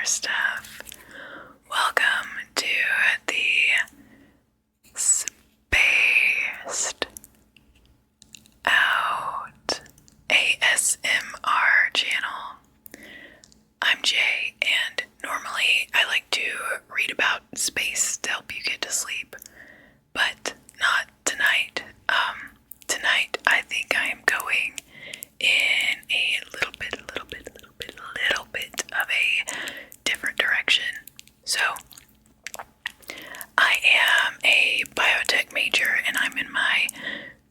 Starstuff. Welcome to the Spaced Out ASMR channel. I'm Jay, and normally I like to read about space to help you get to sleep, but not tonight. Tonight I think I am going in a little bit of a different direction. So, I am a biotech major and I'm in my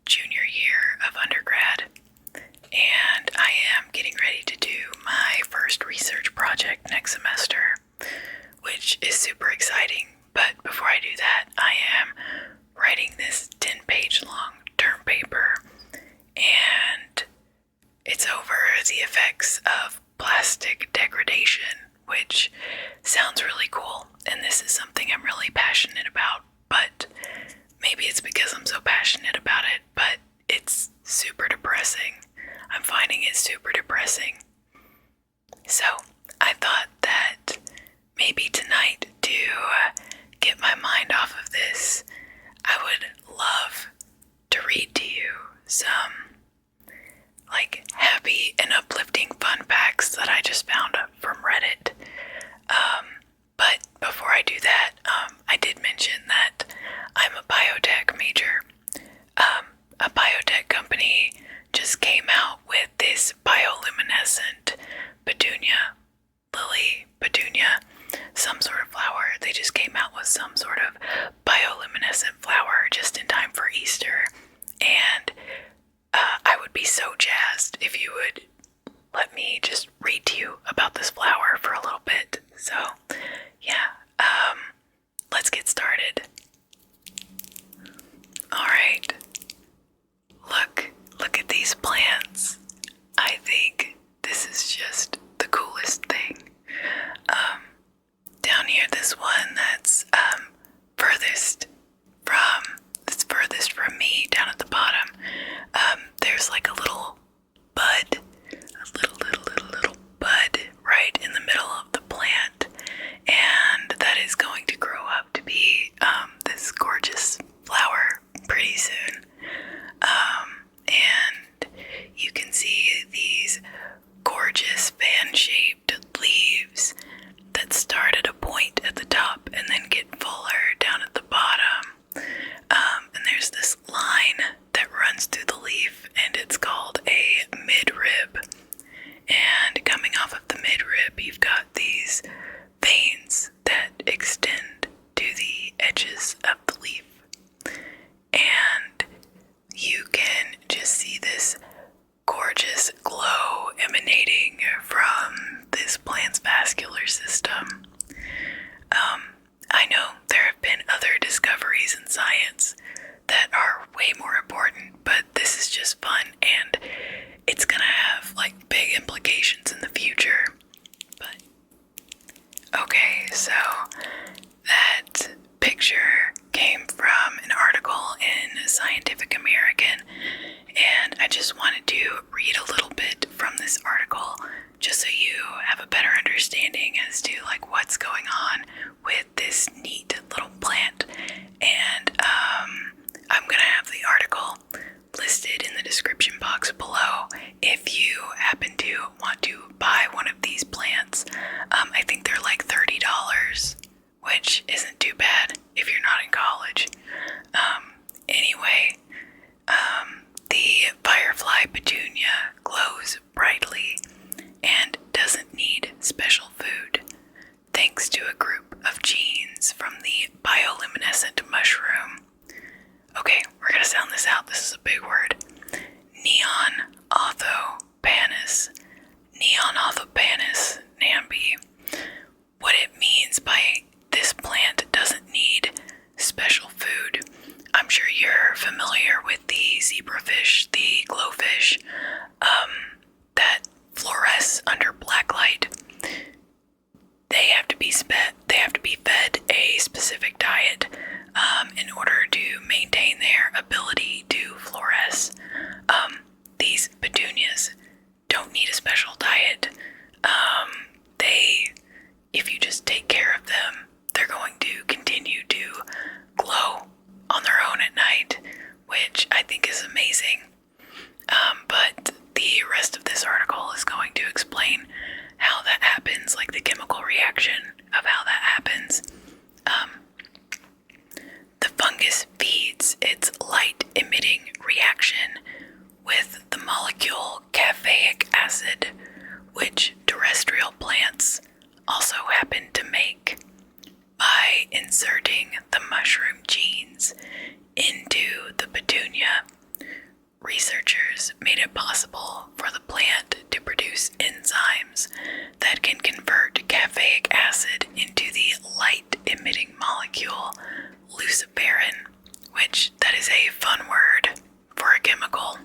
junior year of undergrad, and I am getting ready to do my first research project next semester, which is super exciting. But before I do that, I am writing this 10-page long term paper, and it's over the effects of plastic degradation, which sounds really cool, and this is something I'm really passionate about. But maybe it's because I'm so passionate about it, but it's super depressing. I'm finding it super depressing. So I thought that maybe tonight, to get my mind off of this, I would love to read to you some happy and uplifting fun facts that I just found from Reddit. But before I do that, I did mention that I'm a biotech major. A biotech company just came out with this bioluminescent petunia, some sort of flower. They just came out with some sort of bioluminescent flower just in time for Easter, and I would be so jazzed if you would let me just read to you about this flower for a little bit. So, yeah, let's get started. Alright, look at these plants. I think this is just the coolest thing. Down here, this one that's furthest from me, down at the bottom, there's like a little bud, a little bud right in the middle of the plant, and that is going to grow up to be this gorgeous flower pretty soon. And you can see these gorgeous fan-shaped leaves that start at a point at the top and then get fuller down at the bottom. And there's this line that runs through the leaf, and it's called a midrib. And coming off of the midrib, you've got these veins that extend to the edges of the leaf. And you can just see this gorgeous glow emanating from this plant's vascular system. I know there have been other discoveries in science that are way more important, but this is just fun, and it's gonna have big implications in the future. But okay, so that picture came from an article in Scientific American, and I just wanted to read a little bit from this article just so you have a better understanding as to what's going on with this neat little plant. And I'm gonna have the article listed in the description box below if you happen to want to buy one of these plants. I think they're like $30, which isn't too bad if you're not in college. Anyway, the Firefly Petunia glows brightly and does reaction of how that happens. The fungus feeds its light-emitting reaction with the molecule caffeic acid, which terrestrial plants also happen to make by inserting the mushroom genes into the petunia. Researchers made it possible for the plant to produce enzymes that can convert caffeic acid into the light-emitting molecule luciferin, which that is a fun word for a chemical.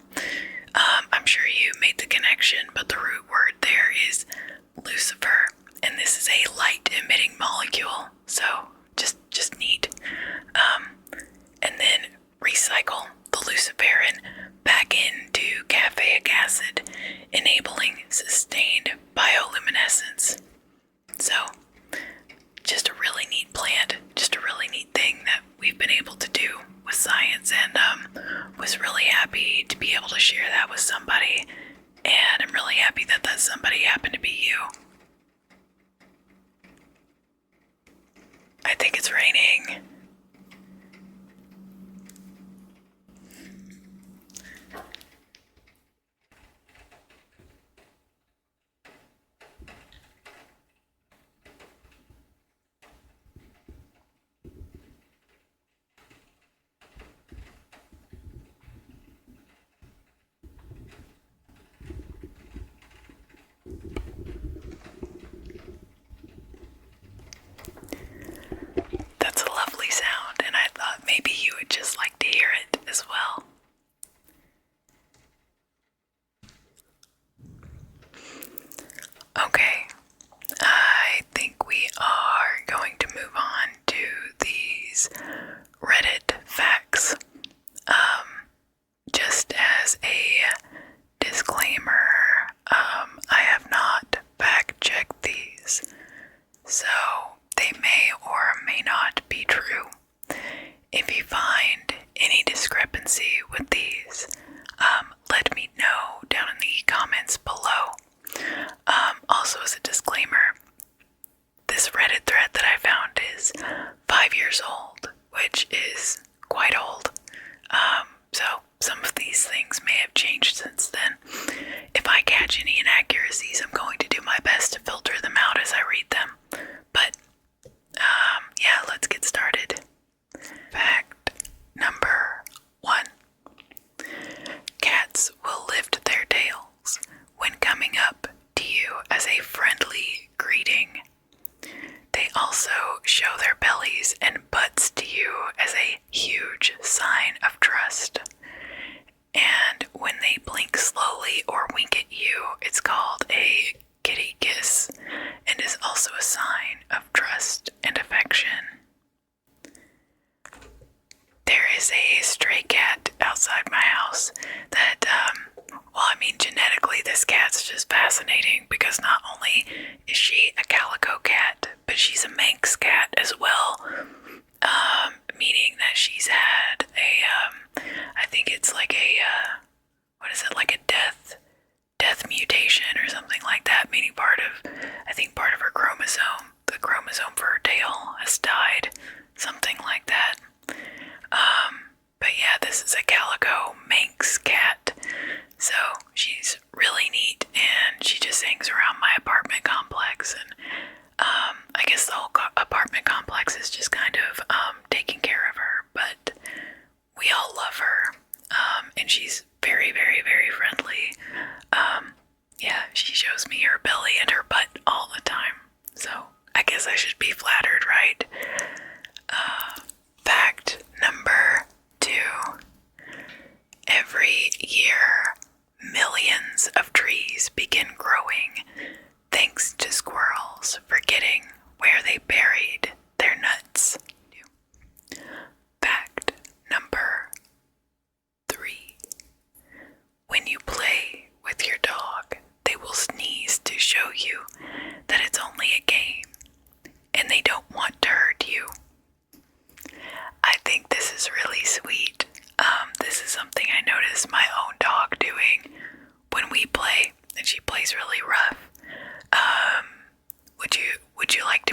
I'm sure you made the connection, but the root word there is Lucifer, and this is a light-emitting molecule, so just neat. And then recycle the luciferin back into caffeic acid, enabling sustained bioluminescence. So, just a really neat plant, just a really neat thing that we've been able to do with science, and was really happy to be able to share that with somebody, and I'm really happy that that somebody happened to be you. I think it's raining. That's a lovely sound, and I thought maybe you would just like to hear it as well. Okay, I think we are going to move on to these Reddit facts. Just as a disclaimer, I have not fact-checked these, so they may or may not be true. If you find any discrepancy with these, let me know down in the comments below. Also, as a disclaimer, this Reddit thread that I found is 5 years old, which is quite old. So some of these things may have changed since then. If I catch any inaccuracies, I'm going to do my best to filter them out as I read them. But, yeah, let's get started. Fact number 1. Cats will lift their tails when coming up to you as a friendly greeting. They also show their bellies and butts to you as a huge sign of trust. And when they blink slowly or wink at you, it's called a kitty kiss and is also a sign of trust and affection. There is a stray cat outside my house that, genetically this cat's just fascinating because not only is she a calico cat, but she's a Manx cat as well, meaning that she's had I think it's like like a death mutation or something like that, meaning part of her chromosome, the chromosome for her tail has died, something like that. But yeah, this is a calico Manx cat, so she's really neat, and she just hangs around my apartment complex, and I guess the whole apartment complex is just kind of taking care of her, but we all love her, and she's very, very, very friendly. Yeah, she shows me her belly and her butt all the time, so I guess I should be flattered, right? Fact number 2. Every year, millions of trees begin growing thanks to squirrels forgetting where they buried their nuts. Fact number 3. When you play with your dog, they will sneeze to show you that it's only a game and they don't want to hurt you. I think this is really sweet. This is something I notice my own dog doing when we play, and she plays really rough. Would you like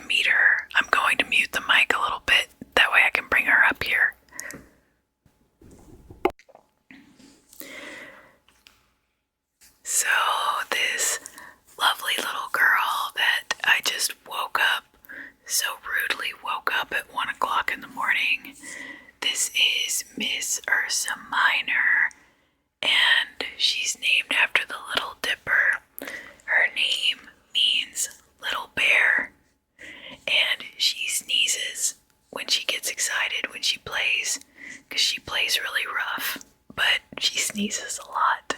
sneezes a lot.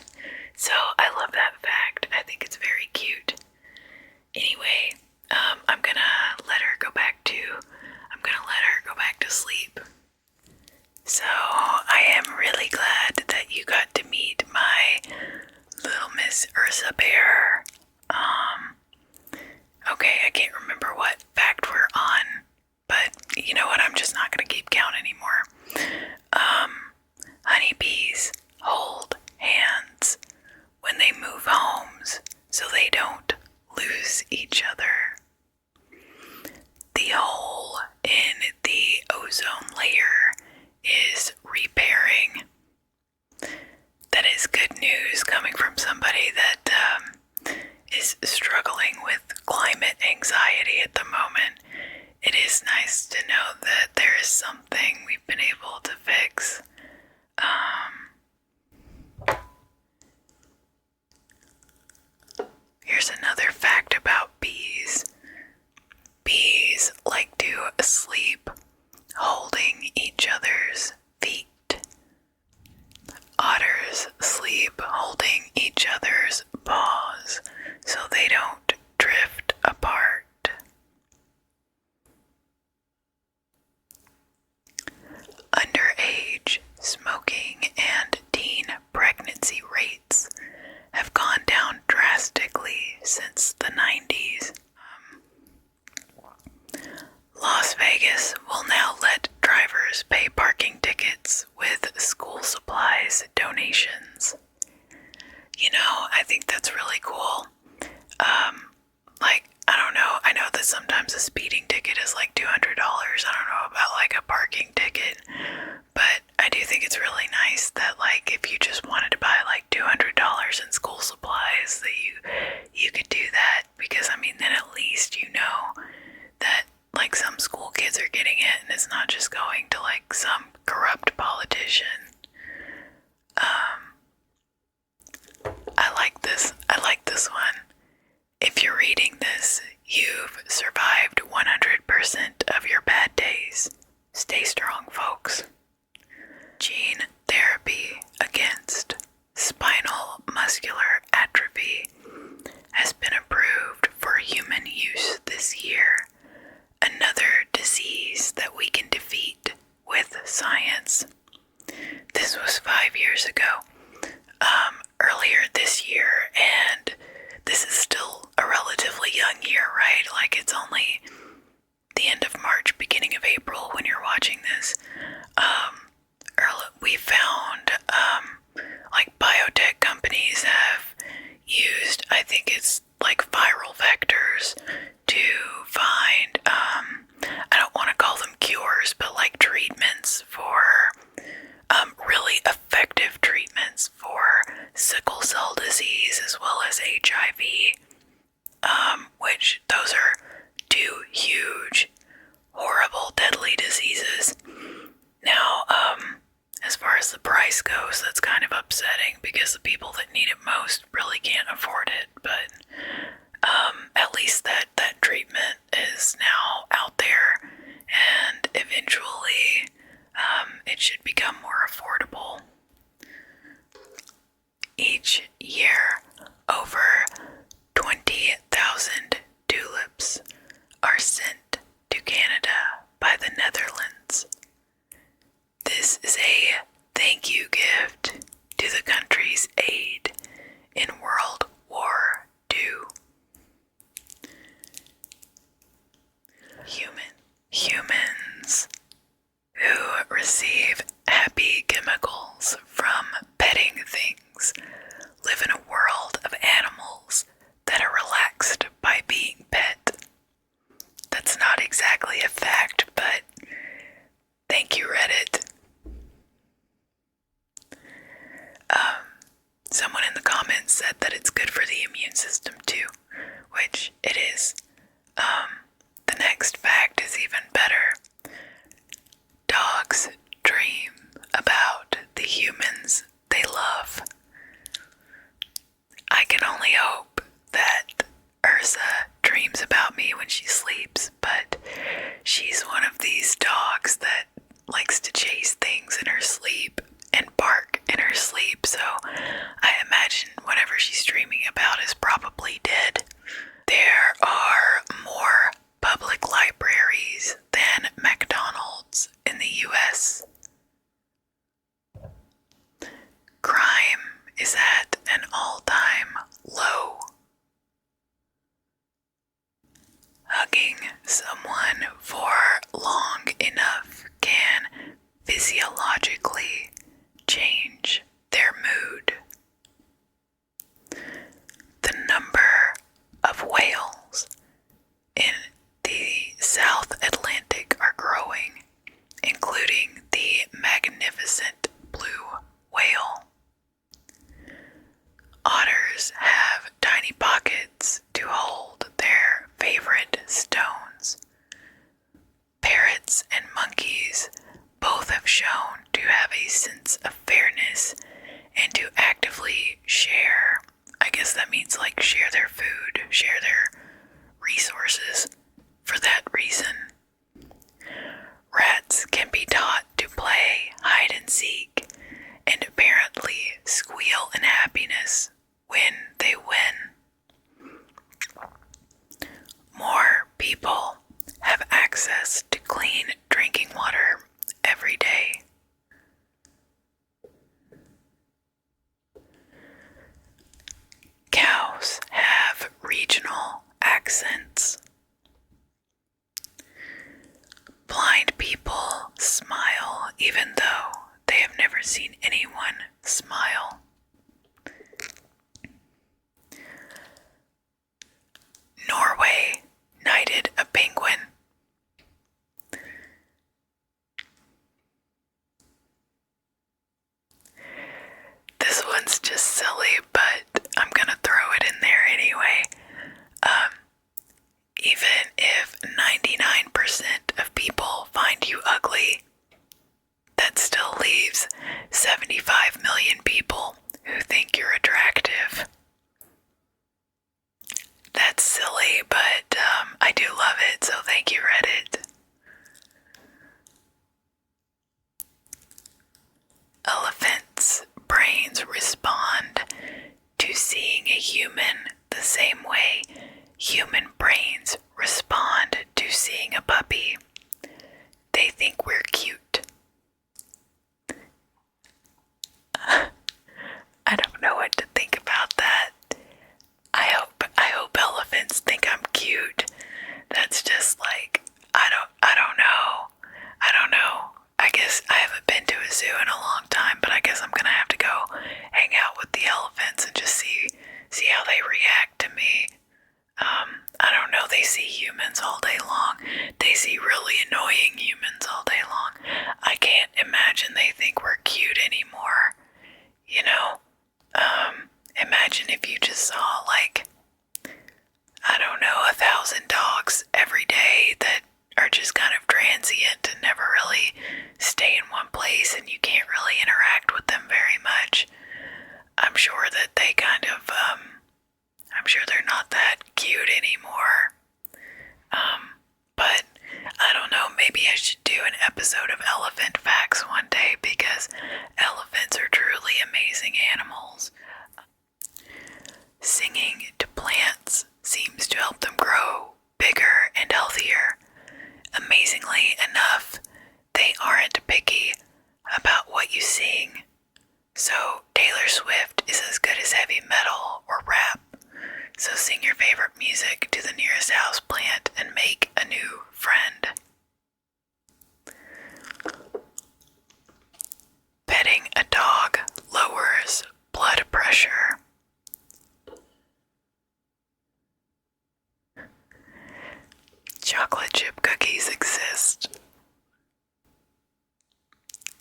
So I love that fact. I think it's very cute. Anyway, I'm gonna let her go back to sleep. So I am really glad that you got to meet my little Miss Ursa Bear. Okay, I can't remember what fact we're on, but you know what, I'm just not gonna keep count anymore. Honeybees hold hands when they move homes so they don't lose each other. The hole in the ozone layer is repairing. That is good news coming from somebody that is struggling with climate anxiety at the moment. It is nice to know that there is something we've been able to fix. Here's another fact about bees. Bees like to sleep holding each other's feet. Otters sleep holding each other's paws so they don't drift apart. Underage smoking and teen pregnancy rates have gone down drastically since the 90s. Las Vegas will now let drivers pay parking tickets with school supplies donations. You know, I think that's really cool. I don't know. I know that sometimes a speeding ticket is like $200. I don't know about like a parking ticket, but I do think it's really nice that like if you just wanted to buy like $200 in school supplies, that you could do that, because I mean then at least you know that like some school kids are getting it and it's not just going to like some corrupt politician. I like this one. If you're reading this, you've survived 100% of your bad days. Stay strong, folks. Gene therapy against spinal muscular atrophy has been approved for human use this year. Another disease that we can defeat with science. This was 5 years ago, earlier this year, and this is still a relatively young year, right? Like it's only the end of March, beginning of April when you're watching this. We found like biotech companies have used, I think it's like viral vectors to find, I don't want to call them cures, but like treatments for, really effective treatments for sickle cell disease as well as HIV, which those are two huge, horrible, deadly diseases. Now, as far as the price goes, that's kind of upsetting because the people that need it most really can't afford it, but at least that treatment is now out there, and eventually it should become more affordable. Each year, over 20,000 tulips are sent to Canada by the Netherlands. This is a thank you gift to the country's aid in World War II. Humans who receive happy chemicals from petting things live in a world of animals that are relaxed by being pet. That's not exactly a fact, but thank you, Reddit. Someone in the comments said that it's good for the immune system too, which it is. The next fact is even better. Dogs dream about the humans they love. I can only hope that Ursa dreams about me when she sleeps, but she's one of these dogs that likes to chase things in her sleep and bark in her sleep, so she's dreaming about is probably dead. There are more public libraries than McDonald's in the US. Crime is at an all-time low. Hugging someone for long enough can physiologically change their mood. The number of whales in the South Atlantic are growing, including the magnificent blue whale. Otters have tiny pockets to hold their favorite stones. Parrots and monkeys both have shown to have a sense of fairness and to actively share. I guess that means like share their food, share their resources for that reason. Rats can be taught to play hide and seek and apparently squeal in happiness when they win. More people have access to clean drinking water every day. Cows have regional accents. Blind people smile even though they have never seen anyone smile. Norway knighted a penguin. This one's just silly, but I'm gonna throw it in there anyway. Even if 99% of people find you ugly, that still leaves 75 million people who think you're attractive. That's silly, but I do love it, so thank you, Reddit. Elephants' brains respond to seeing a human the same way human brains respond to seeing a puppy. They think we're cute. I don't know what to think about that. I hope elephants think I'm cute. That's just like, I don't know. I guess I haven't been to a zoo in a long time, but I guess I'm gonna have to go hang out with the elephants and just see how they react to me. I don't know, they see humans all day long. They see really annoying humans all day long. I can't imagine they think we're cute anymore. You know? Imagine if you just saw, like, I don't know, 1,000 dogs every day that are just kind of transient and never really stay in one place, and you can't really interact with them very much. I'm sure that they kind of, I'm sure they're not that cute anymore. But I don't know, maybe I should do an episode of elephant facts one day, because elephants are truly amazing animals. Singing to plants seems to help them grow bigger and healthier. Amazingly enough, they aren't picky about what you sing. So Taylor Swift is as good as heavy metal or rap. So sing your favorite music to the nearest houseplant and make a new friend. Petting a dog lowers blood pressure. Chocolate chip cookies exist.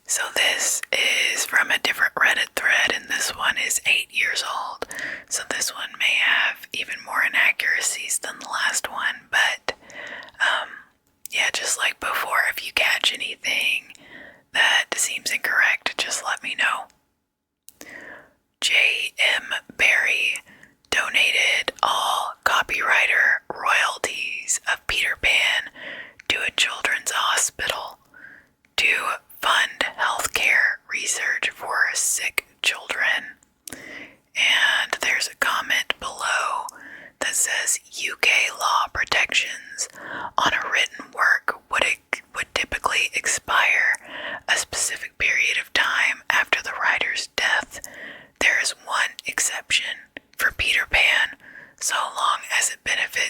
So this is from a different Reddit thread, and this one is 8 years old. So this one may have even more inaccuracies than the last one, but yeah, just like before, if you catch anything that seems incorrect, just let me know. J.M. Barry donated all copywriter royalties of Peter Pan to a children's hospital to fund healthcare research for sick children. And there's a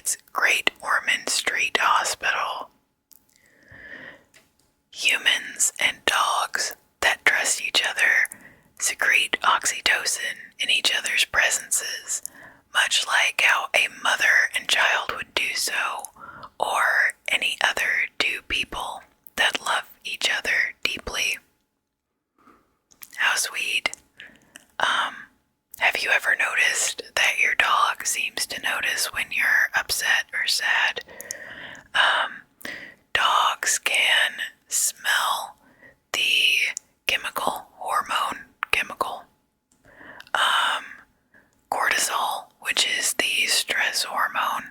its Great Ormond Street Hospital. Humans and dogs that trust each other secrete oxytocin in each other's presences, much like how a mother and child would do so, or any other two people that love each other deeply. How sweet. Have you ever noticed that your dog seems to notice when you're upset or sad? Dogs can smell the hormone chemical, cortisol, which is the stress hormone.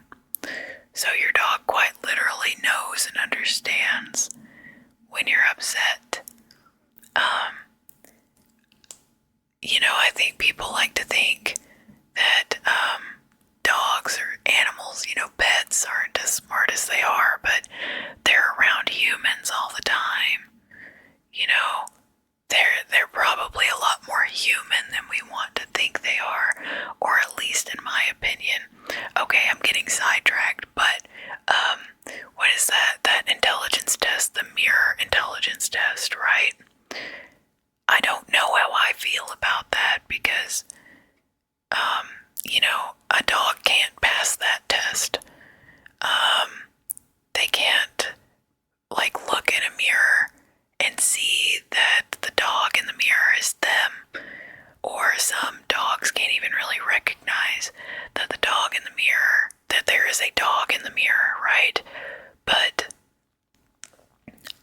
So your dog quite literally knows and understands when you're upset. I think people like to think that dogs or animals, pets aren't as smart as they are, but they're around humans all the time. They're probably a lot more human than we want to think they are, or at least in my opinion. Okay, I'm getting sidetracked, but what is that? That intelligence test, the mirror intelligence test, right? I don't know how I feel about that because, a dog can't pass that test. They can't, look in a mirror and see that the dog in the mirror is them. Or some dogs can't even really recognize that that there is a dog in the mirror, right? But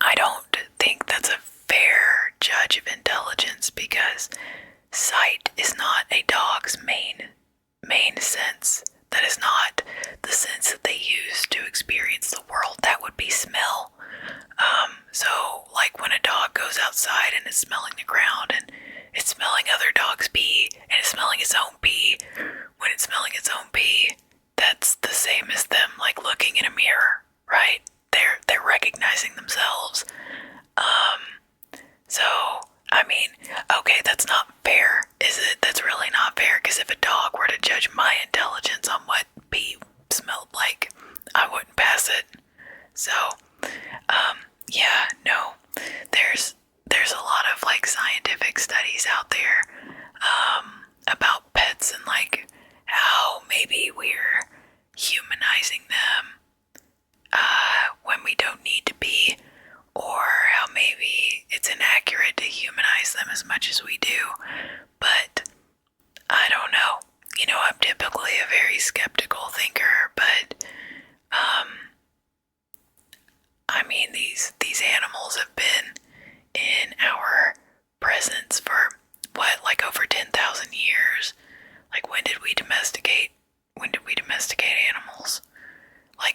I don't think that's a fair judge of intelligence because sight is not a dog's main sense. That is not the sense that they use to experience the world. That would be smell. So when a dog goes outside and is smelling the ground and it's smelling other dogs' pee and it's smelling its own pee, when it's smelling its own pee, that's the same as them looking in a mirror, right? They're recognizing themselves. So, okay, that's not fair, is it? That's really not fair, because if a dog were to judge my intelligence on what pee smelled like, I wouldn't pass it. So, yeah, no, there's a lot of scientific studies out there, about pets and how maybe we're humanizing them, when we don't need to be, or how maybe it's inaccurate to humanize them as much as we do, but I don't know. I'm typically a very skeptical thinker, but, these animals have been in our presence for, over 10,000 years? When did we domesticate animals?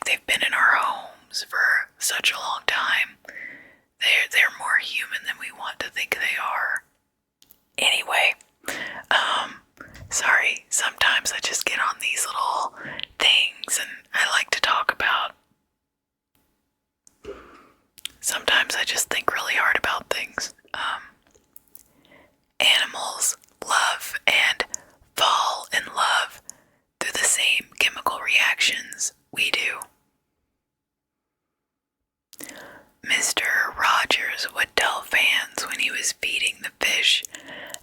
They've been in our homes for such a long time. They're more human than we want to think they are. Anyway, sorry, sometimes I just get on these little things and I like to talk about. Sometimes I just think really hard about things. Animals love and fall in love through the same chemical reactions we do. Mr. Rogers would tell fans when he was feeding the fish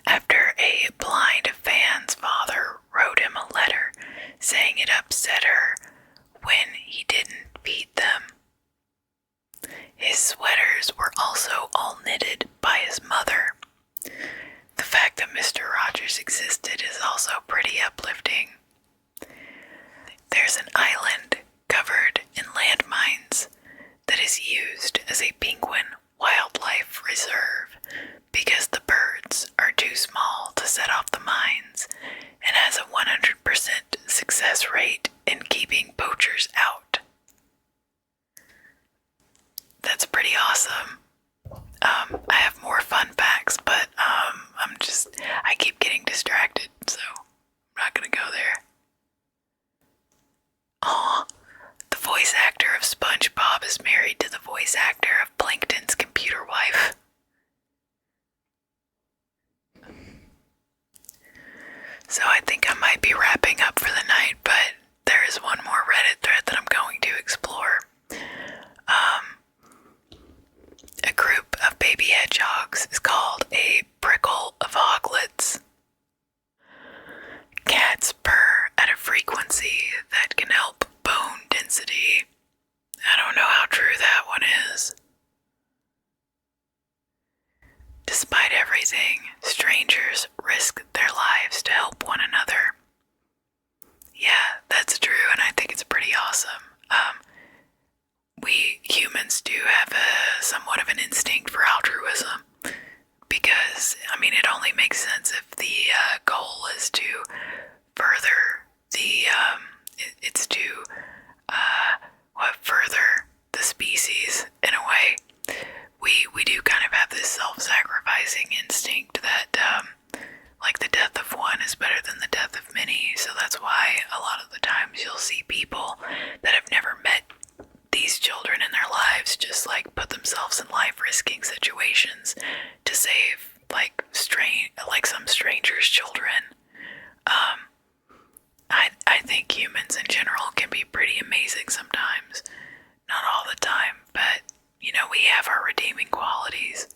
after a blind fan's father wrote him a letter saying it upset her when he humans do have somewhat of an instinct for altruism, because, I mean, it only makes sense if the goal is to further the, it's to, further the species in a way. We do kind of have this self-sacrificing instinct that, like, the death of one is better than the death of many, so that's why a lot of the times you'll see people that have never met these children in their lives just, like, put themselves in life-risking situations to save, like, some stranger's children. I think humans in general can be pretty amazing sometimes. Not all the time, but, you know, we have our redeeming qualities.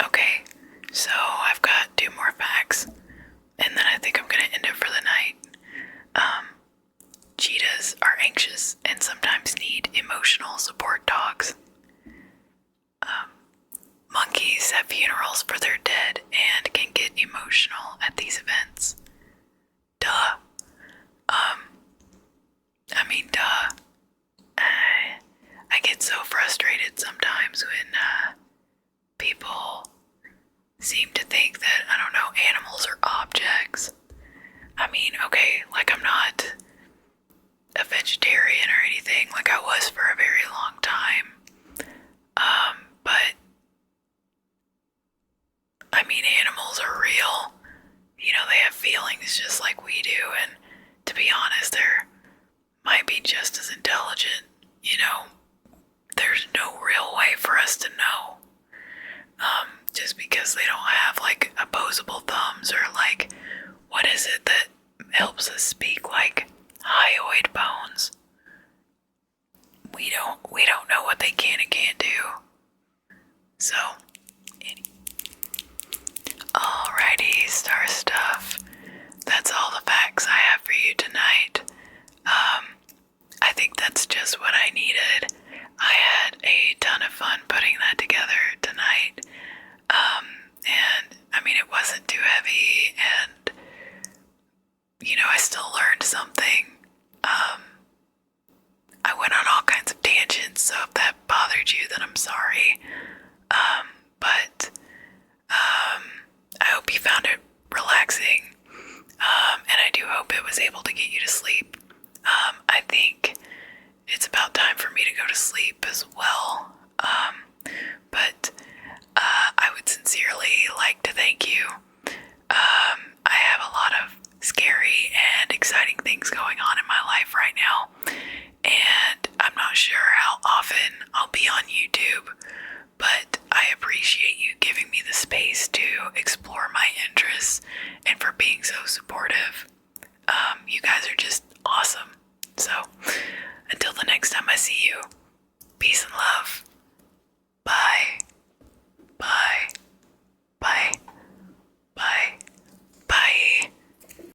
Okay, so I've got 2 more facts, and then I think I'm gonna end it for the night. Cheetahs are anxious and sometimes need emotional support dogs. Monkeys have funerals for their dead and can get emotional at these events. Duh. Duh. I get so frustrated sometimes when people seem to think that, I don't know, animals are objects. I mean, okay, like, I'm not a vegetarian or anything, like I was for a very long time. But I mean, animals are real. You know, they have feelings just like we do, and to be honest, they're might be just as intelligent. You know, there's no real way for us to know. Just because they don't have, like, opposable thumbs, or, like, what is it that helps us speak, like, hyoid bones? We don't know what they can and can't do. So, alrighty, Star Stuff. That's all the facts I have for you tonight. I think that's just what I needed. I had a ton of fun putting that together tonight. And I mean, it wasn't too heavy, and, you know, I still learned something. I went on all kinds of tangents, so if that bothered you, then I'm sorry. But I hope you found it relaxing, and I do hope it was able to get you to sleep. I think it's about time for me to go to sleep as well. But I would sincerely like to thank you. I have a lot of scary and exciting things going on in my life right now, and I'm not sure how often I'll be on YouTube, but I appreciate you giving me the space to explore my interests and for being so supportive. You guys are just awesome. So, until the next time I see you, peace and love.